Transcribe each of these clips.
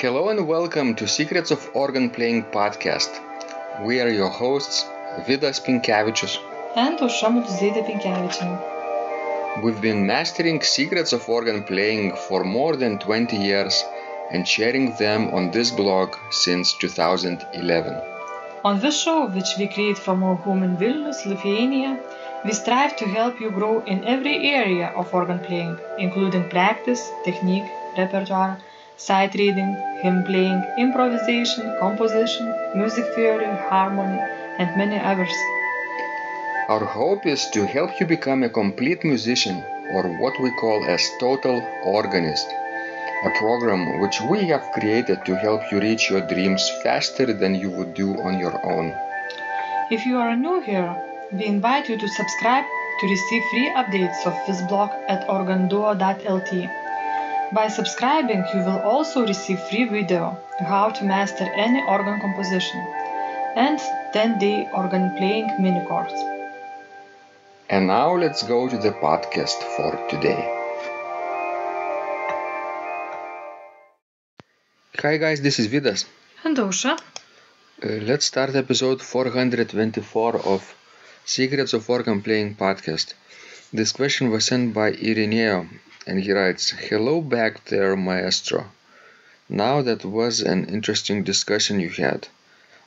Hello and welcome to Secrets of Organ Playing podcast. We are your hosts, Vidas Pinkevičius and Aušra Mutuzėtė Pinkevičienė. We've been mastering secrets of organ playing for more than 20 years and sharing them on this blog since 2011. On this show, which we create from our home in Vilnius, Lithuania, we strive to help you grow in every area of organ playing, including practice, technique, repertoire, sight reading, hymn playing, improvisation, composition, music theory, harmony, and many others. Our hope is to help you become a complete musician, or what we call as total organist, a program which we have created to help you reach your dreams faster than you would do on your own. If you are new here, we invite you to subscribe to receive free updates of this blog at organduo.lt. By subscribing, you will also receive free video how to master any organ composition and 10-day organ playing mini course. And now let's go to the podcast for today. Hi guys, this is Vidas. And Aušra. Let's start episode 424 of Secrets of Organ Playing podcast. This question was sent by Irineo, and he writes, "Hello back there, maestro. Now that was an interesting discussion you had,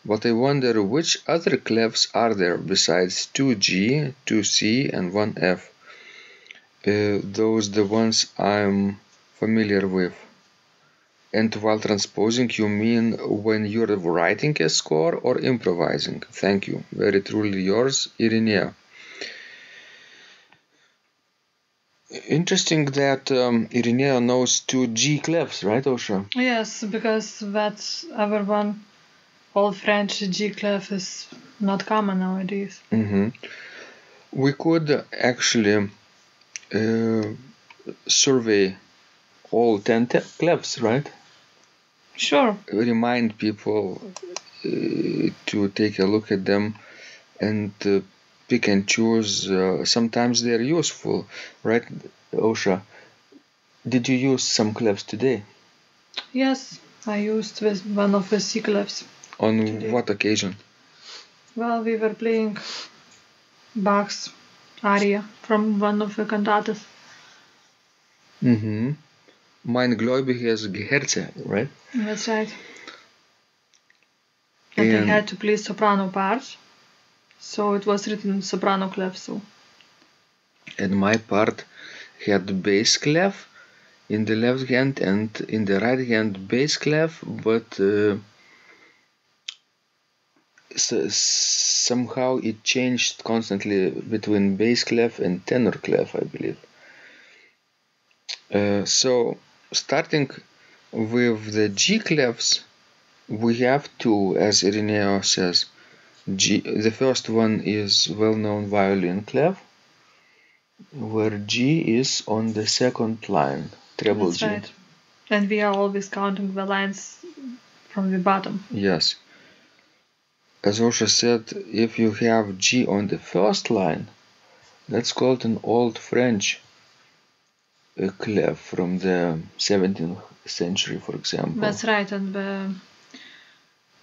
but I wonder which other clefs are there besides 2G, 2C, and 1F? Those the ones I'm familiar with. And while transposing, you mean when you're writing a score or improvising? Thank you. Very truly yours, Irineo." Interesting that Irineo knows 2G clefs, right, Aušra? Yes, because that's our one old French G clef is not common nowadays. Mm-hmm. We could actually survey all 10 clefs, right? Sure. Remind people to take a look at them and pick and choose. Sometimes they're useful, right, Aušra? Did you use some clefs today? Yes, I used with one of the C clefs. On today. What occasion? Well, we were playing Bach's aria from one of the cantatas. Mm-hmm. Mein Gläubiges Herze, right? That's right. And I had to play soprano part, so it was written soprano clef. So. And my part had bass clef in the left hand and in the right hand bass clef, but somehow it changed constantly between bass clef and tenor clef, I believe. So starting with the G clefs, we have two, as Irineo says. G. The first one is well-known violin clef, where G is on the second line, treble That's G. Right. And we are always counting the lines from the bottom. Yes. As Aušra said, if you have G on the first line, that's called an Old French clef from the 17th century, for example. That's right, and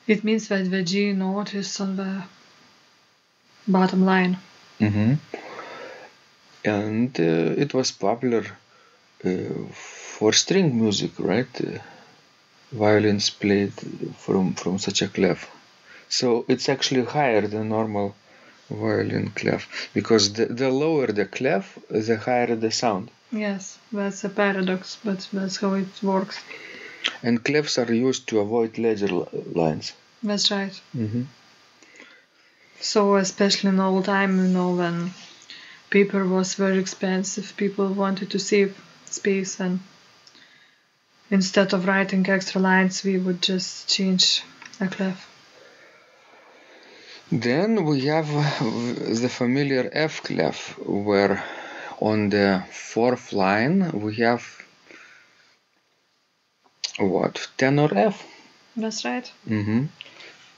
it means that the G note is on the bottom line. Mm-hmm. And it was popular for string music, right? Violins played from such a clef. So it's actually higher than normal violin clef, because the lower the clef, the higher the sound. Yes, that's a paradox, but that's how it works. And clefs are used to avoid ledger lines. That's right. Mm-hmm. So especially in old time, when paper was very expensive, people wanted to save space, and instead of writing extra lines, we would just change a clef. Then we have the familiar F clef, where on the fourth line we have tenor F? That's right. Mm-hmm.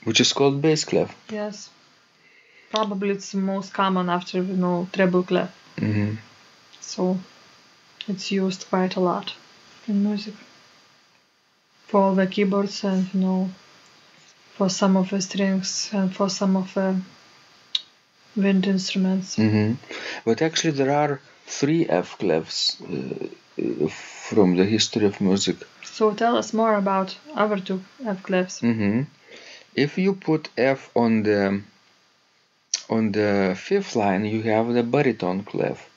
Which is called bass clef. Yes. Probably it's the most common after treble clef. Mm-hmm. So it's used quite a lot in music. for all the keyboards and for some of the strings and for some of the wind instruments. But actually there are 3 F clefs from the history of music. So tell us more about our 2 F clefs. If you put F on the 5th line, you have the baritone clef.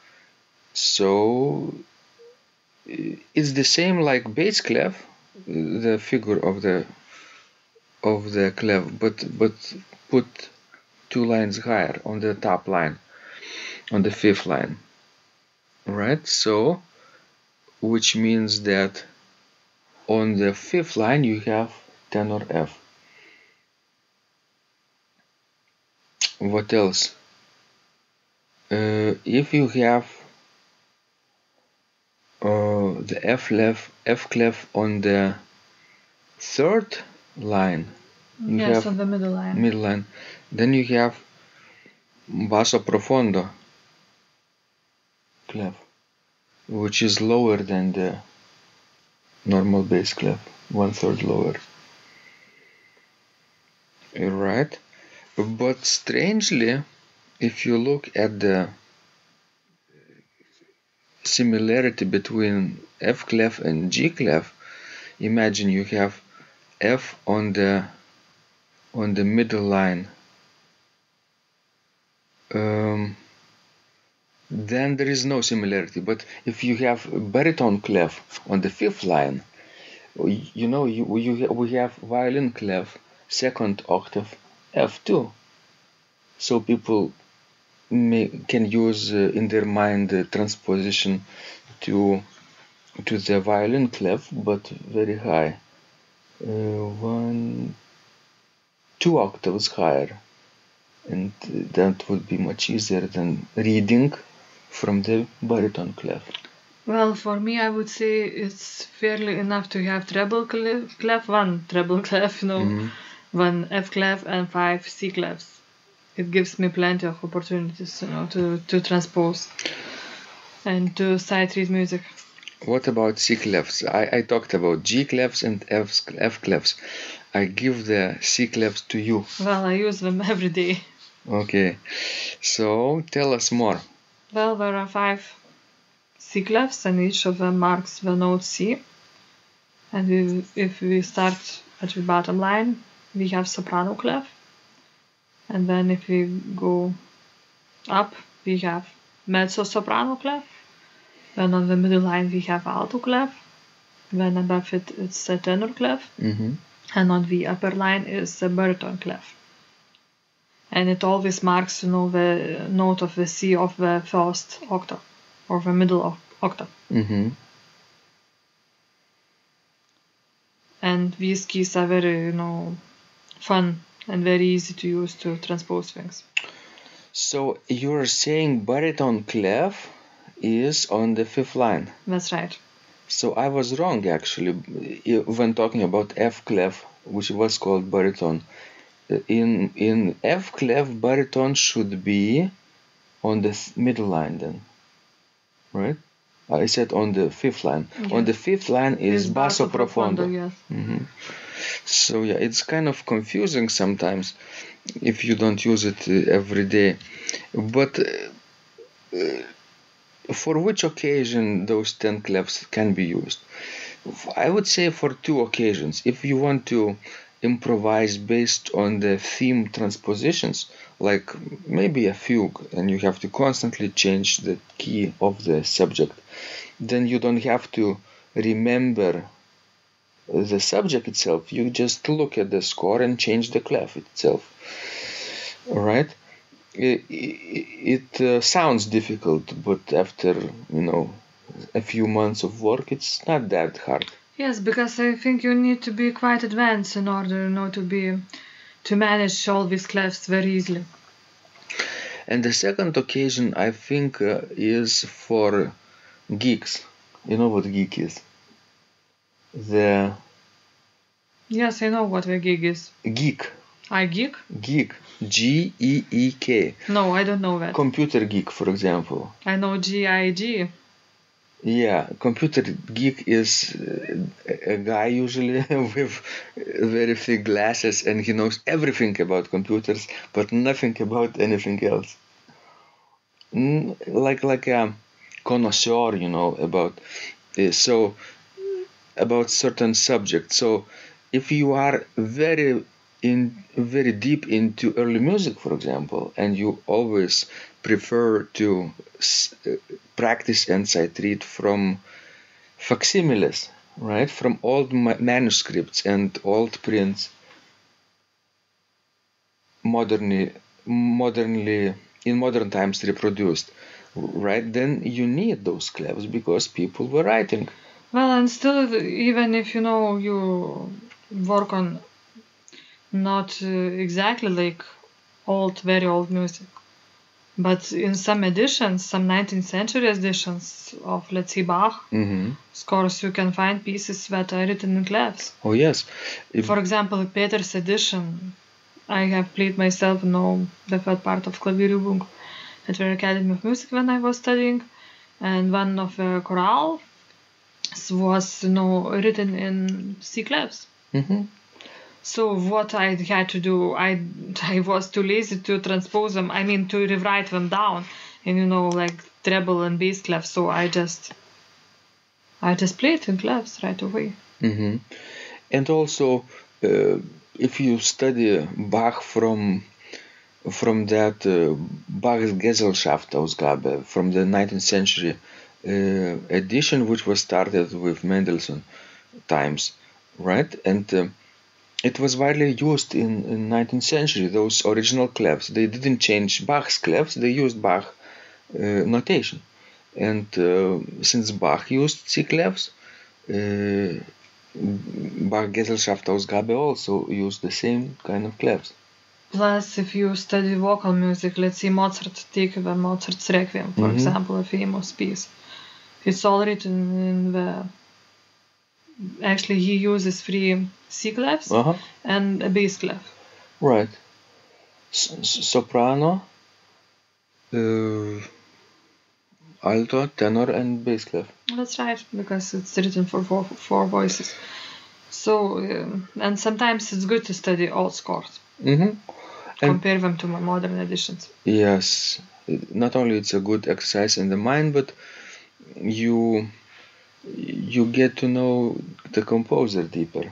So it's the same like bass clef, the figure of the clef, but put 2 lines higher on the top line, on the 5th line. Right? So which means that on the 5th line you have tenor F. What else? If you have the F clef on the 3rd line, you have on the middle line. Then you have basso profondo clef, which is lower than the normal bass clef, 1/3 lower. Right? But strangely, if you look at the similarity between F clef and G clef, imagine you have F on the middle line. Then there is no similarity. But if you have baritone clef on the 5th line, we have violin clef 2nd octave F2. So people can use in their mind the transposition to the violin clef, but very high, 2 octaves higher, and that would be much easier than reading from the baritone clef. Well, for me, I would say it's fairly enough to have treble clef, 1 treble clef, 1 F clef and 5 C clefs. It gives me plenty of opportunities, to transpose and to sight read music. What about C clefs? I talked about G clefs and F clefs. I give the C clefs to you. Well, I use them every day. Okay, so tell us more. Well, there are 5 C clefs and each of them marks the note C. And if we start at the bottom line, we have soprano clef. And then if we go up, we have mezzo-soprano clef. Then on the middle line we have alto clef. Then above it, it's a tenor clef. And on the upper line is a baritone clef. And it always marks, the note of the C of the 1st octave, or the middle octave. And these keys are very, fun and very easy to use to transpose things. So you're saying baritone clef is on the 5th line? That's right. So I was wrong actually when talking about F clef, which was called baritone. In F clef, baritone should be on the middle line then, right? I said on the 5th line. Yes. On the 5th line is basso profondo. Yes. So yeah, it's kind of confusing sometimes if you don't use it every day. But for which occasion those 10 clefs can be used? I would say for 2 occasions. If you want to improvise based on the theme transpositions, like maybe a fugue, and you have to constantly change the key of the subject, then you don't have to remember the subject itself. You just look at the score and change the clef itself. Alright? It sounds difficult, but after a few months of work, it's not that hard. Yes, because I think you need to be quite advanced in order to manage all these clefs very easily. And the second occasion, I think, is for gigs. You know what gig is? Yes, I know what a gig is. Geek. Geek? Geek. G-E-E-K. No, I don't know that. Computer geek, for example. I know G-I-G. Yeah, computer geek is a guy usually with very thick glasses, and he knows everything about computers, but nothing about anything else. Like a connoisseur, about so about certain subjects. So if you are very deep into early music, for example, and you always prefer to practice and sight read from facsimiles, right, from old manuscripts and old prints, modernly in modern times reproduced, right, then you need those clefs because people were writing. Well, and still, even if you work on not exactly like very old music, but in some editions, some 19th century editions of, let's say, Bach scores, you can find pieces that are written in clefs. Oh yes. For example, Peter's edition, I have played myself, the third part of Klavierübung at the Academy of Music when I was studying, and one of the chorales was, written in C clefs. So what I had to do, I was too lazy to transpose them. I mean, to rewrite them down in, like treble and bass clefs. So I just played in clefs right away. And also, if you study Bach from that Bach's Gesellschaftsausgabe from the 19th century edition, which was started with Mendelssohn times, right? And it was widely used in 19th century, those original clefs. They didn't change Bach's clefs, they used Bach notation. And since Bach used C clefs, Bach Gesellschaftsausgabe also used the same kind of clefs. Plus, if you study vocal music, let's say take Mozart's Requiem, for example, a famous piece. It's all written in the... Actually, he uses 3 C clefs and a bass clef. Right. Soprano, alto, tenor, and bass clef. That's right, because it's written for 4 voices. So, and sometimes it's good to study old scores. Compare them to my modern editions. Yes. Not only it's a good exercise in the mind, but you get to know the composer deeper.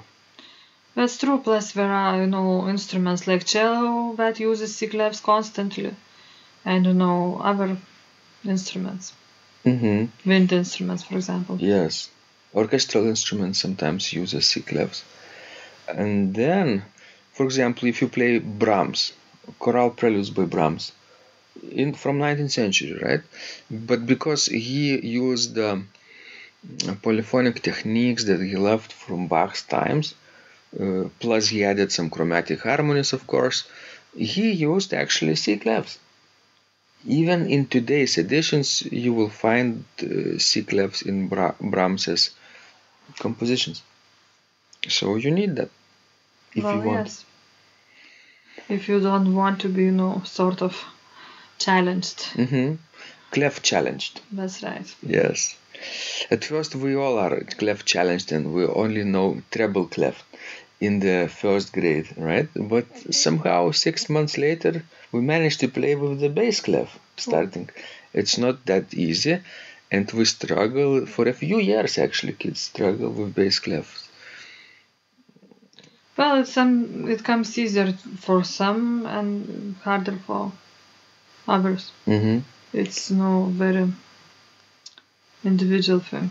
That's true. Plus, there are, instruments like cello that uses C clefs constantly, and other instruments. Wind instruments, for example. Yes, orchestral instruments sometimes use C clefs. And then, for example, if you play Brahms, chorale preludes by Brahms, from 19th century, right? But because he used polyphonic techniques that he left from Bach's times, plus he added some chromatic harmonies, of course, he used actually C clefs. Even in today's editions, you will find C clefs in Brahms's compositions. So you need that if you want. Yes. If you don't want to be, sort of challenged. Clef challenged. That's right. Yes. At first, we all are clef challenged, and we only know treble clef in the first grade, right? But somehow 6 months later, we managed to play with the bass clef starting. It's not that easy, and we struggle for a few years. Actually, kids struggle with bass clefs. Well, it comes easier for some and harder for others. It's no very individual thing.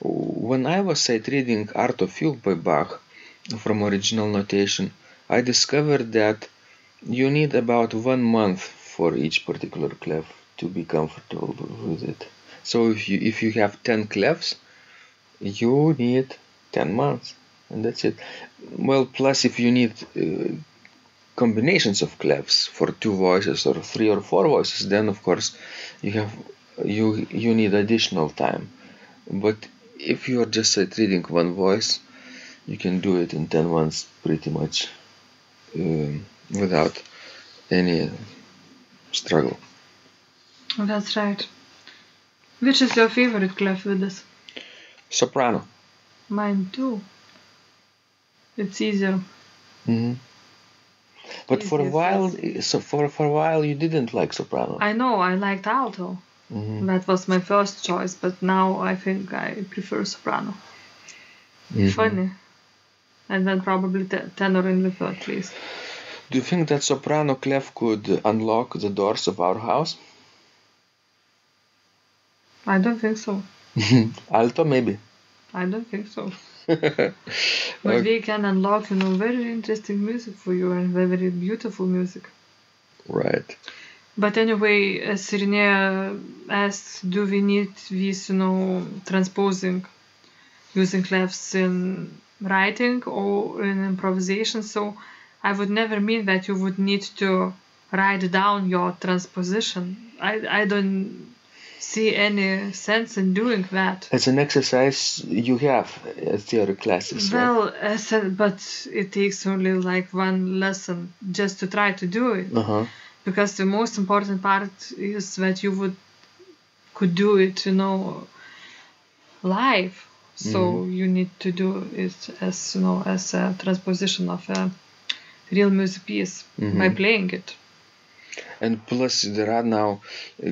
When I was sight reading Art of Fugue by Bach from original notation, I discovered that you need about 1 month for each particular clef to be comfortable with it. So if you have 10 clefs, you need 10 months, and that's it. Well, plus if you need combinations of clefs for 2 voices or 3 or 4 voices, then of course you need additional time. But if you are just sight reading 1 voice, you can do it in 10 months pretty much without any struggle. That's right. Which is your favorite clef, Vidas? Soprano. Mine too. It's easier. Mm-hmm. But for a while you didn't like soprano. I know, I liked alto. Mm-hmm. That was my first choice, but now I think I prefer soprano. Mm-hmm. Funny. And then probably tenor in the third place. Do you think that soprano clef could unlock the doors of our house? I don't think so. Alto, maybe. I don't think so. But we can unlock, very interesting music for you and very beautiful music. Right. But anyway, as Irineo asked, do we need these, transposing, using clefs in writing or in improvisation? So I would never mean that you would need to write down your transposition. I don't see any sense in doing that. It's an exercise you have at theory classes. Well, but it takes only like one lesson just to try to do it. Uh-huh. Because the most important part is that you could do it, live. So you need to do it as a transposition of a real music piece by playing it. And plus there are now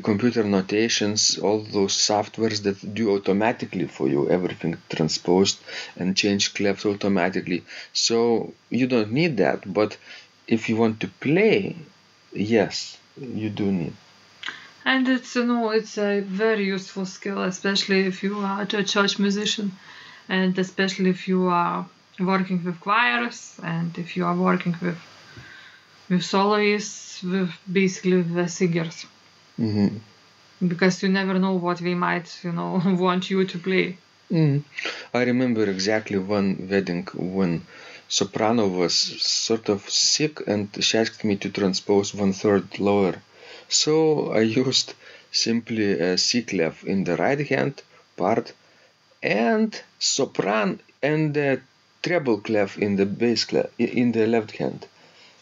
computer notations, all those softwares that do automatically for you everything transposed and change clefs automatically. So you don't need that, but if you want to play, yes, you do need. And it's a very useful skill, especially if you are a church musician, and especially if you are working with choirs, and if you are working with soloists, basically with the singers. Mm-hmm. Because you never know what we might, want you to play. I remember exactly one wedding when soprano was sort of sick and she asked me to transpose 1/3 lower. So I used simply a C clef in the right hand part and sopran and the treble clef in the bass clef in the left hand.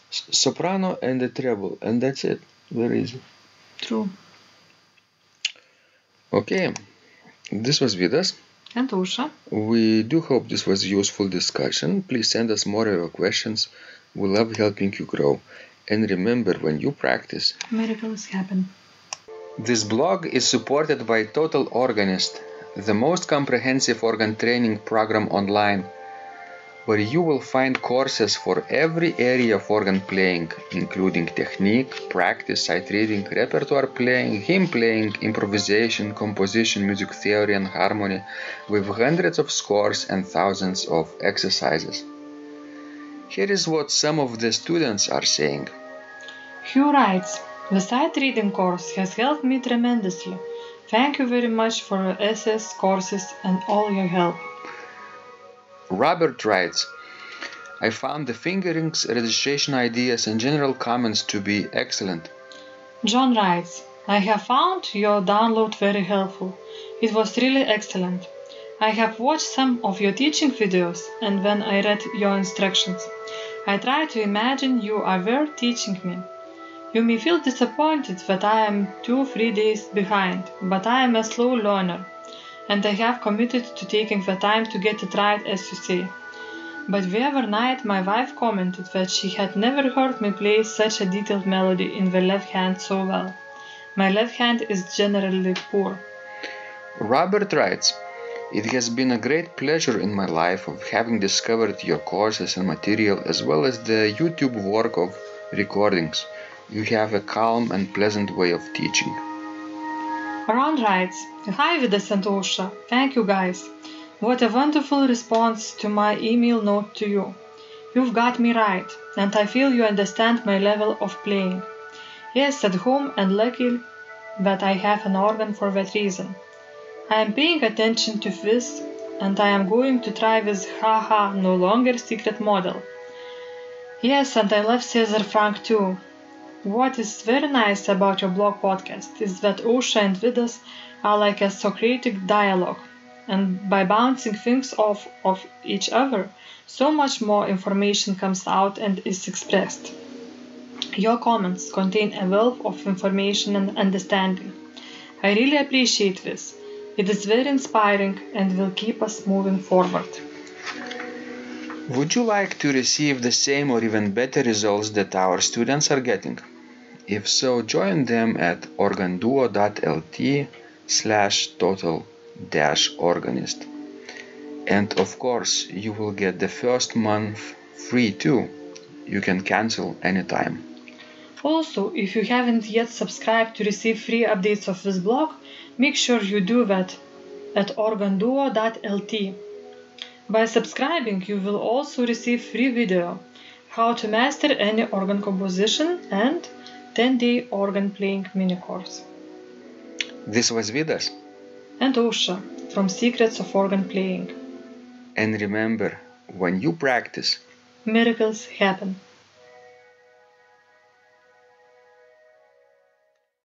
Soprano and the treble, and that's it. Very easy. True. Okay, this was Vidas. And Usha. We do hope this was a useful discussion. Please send us more of your questions. We love helping you grow. And remember, when you practice, miracles happen. This blog is supported by Total Organist, the most comprehensive organ training program online, where you will find courses for every area of organ playing, including technique, practice, sight reading, repertoire playing, hymn playing, improvisation, composition, music theory and harmony, with hundreds of scores and thousands of exercises. Here is what some of the students are saying. Hugh writes, "The sight reading course has helped me tremendously. Thank you very much for your essays, courses and all your help." Robert writes, "I found the fingerings, registration ideas and general comments to be excellent." John writes, "I have found your download very helpful. It was really excellent. I have watched some of your teaching videos and when I read your instructions, I tried to imagine you are there teaching me. You may feel disappointed that I am 2-3 days behind, but I am a slow learner, and I have committed to taking the time to get it right as you say. But the other night my wife commented that she had never heard me play such a detailed melody in the left hand so well. My left hand is generally poor." Robert writes, "It has been a great pleasure in my life of having discovered your courses and material as well as the YouTube work of recordings. You have a calm and pleasant way of teaching." Ron writes, "Hi Vidas and Ausra, thank you guys. What a wonderful response to my email note to you. You've got me right, and I feel you understand my level of playing. Yes, at home and lucky that I have an organ for that reason. I am paying attention to this, and I am going to try this haha no longer secret model. Yes, and I love Cesar Frank too. What is very nice about your blog podcast is that Ausra and Vidas are like a Socratic dialogue, and by bouncing things off of each other, so much more information comes out and is expressed. Your comments contain a wealth of information and understanding. I really appreciate this. It is very inspiring and will keep us moving forward. Would you like to receive the same or even better results that our students are getting? If so, join them at organduo.lt/total-organist. And of course, you will get the first month free too. You can cancel anytime. Also, if you haven't yet subscribed to receive free updates of this blog, make sure you do that at organduo.lt. By subscribing, you will also receive free video, how to master any organ composition and 10-day organ playing mini course. This was Vidas And Ausra from Secrets of Organ Playing. And remember, when you practice, miracles happen.